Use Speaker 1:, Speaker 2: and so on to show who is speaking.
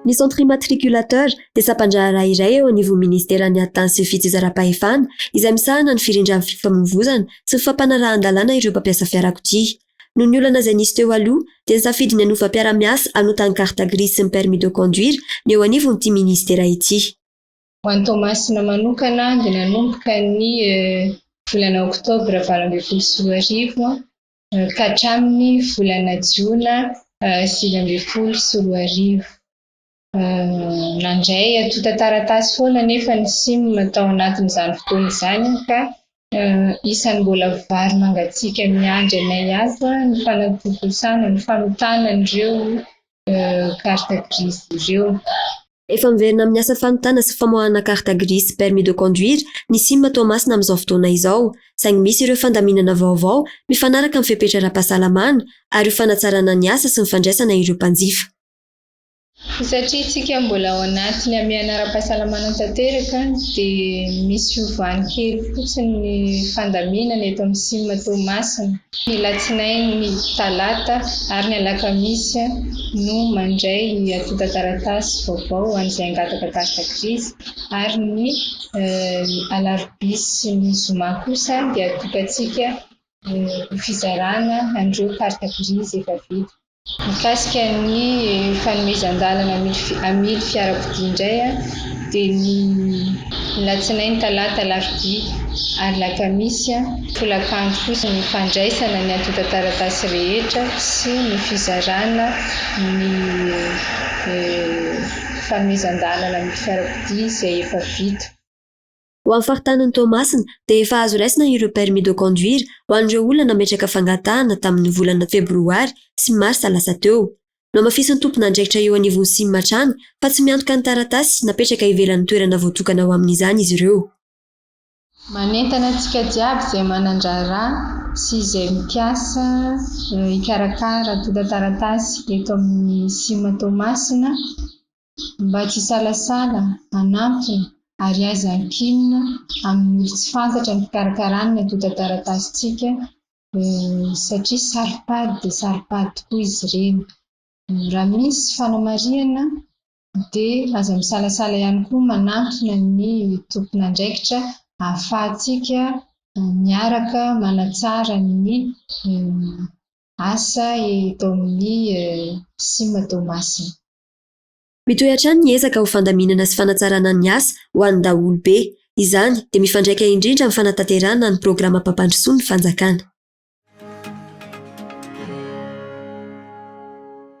Speaker 1: Ny centre immatriculateur dia sampandraharaha iray eo anivon'ny ministeran'ny atany sy fitezara-pahefana izay misahana ny firindran'ny fifamoivoizana sy ny fampanarahan-dalàna ireo mpampiasa fiarakodia. Noho ny olana izay nisy teo aloha dia nisafidy ny hanova mpiara-miasa hanotany carte grise sy ny permis de conduire ny eo anivon'ity ministera ity.
Speaker 2: Ho an'ny Tomasina manokana dia nanomboka ny volana oktobra 2024 ka hatramin'ny volana jiona 2024. Nandray atota taratasy foana nefa ny SIM tao anatin'izany fotoana izany ka isan'ny mbola vary mangatsiaka miandry anay asa ny fanatotosana ny fanotana ireo carte grise ireo.
Speaker 1: Efa miverina amin'ny asa fanotana sy famoahana carte grise permis de conduire ny SIM Tomasina amin'izao fotoana izao, saingy misy ireo fandaminana vaovao mifanaraka amin'ny fepetra ara-pahasalamana ary io fanatsarana ny asa sy ny fandraisana ireo mpanjifa.
Speaker 2: Satria isika mbola ao anatiny amiana ara-pahasalamana tanteraka dia misy fiovany kely fotsiny ny fandaminana eto amin'ny SIM Tomasina. Ny latsinainy, ny talata ary ny alakamisy no mandray atota taratasy vaovao an'izay angataka carte grise ary ny alarobia sy ny zoma kosa dia atokantsika fizarana an'ireo carte grise efa vita. Mikasika ny fanomezan-dalana amidy fiarakodia indray dia ny latsinainy, talata, alarobia ary lakamisy folakandro kosa ny fandraisana ny atota taratasy rehetra sy ny fizarana ny fanomezan-dalana amidy fiarakodia izay efa vita.
Speaker 1: Ho amin'ny faritany Tomasina dia efa azo raisina ireo permis de conduire ho an'ireo olona nametraka fangatahana tamin'ny volana febroary sy marsa lasa teo. No amafisin'ny tompon'andraikitra eo anivon'ny SIM hatrany fa tsy miantoka ny taratasy napetraka ivelan'ny toerana voatokana ho amin'izany izy ireo.
Speaker 2: Manentana antsika jiaby izay manandrara sy izay mikasa hikarakara atota taratasy eto amin'ny SIM Tomasina mba tsy salasala, hanampy ary aza ankinina amin'ny olo tsy fantatra ny fikarakarana ny atota taratasintsika satria saripady dia saripady tokoa izy ireny. Raha misy fanamarihana dia aza misalasala ihany koa manantona ny tompon'andraikitra ahafahantsika miaraka manatsara ny asa eto amin'ny SIM Tomasina.
Speaker 1: Mitohy hatrany ny ezaka ho fandaminana sy fanatsarana ny asa ho an'ny daholobe. Izany dia mifandraika indrindra amin'ny fanatanterahana ny programa mpampandrosoa ny fanjakana.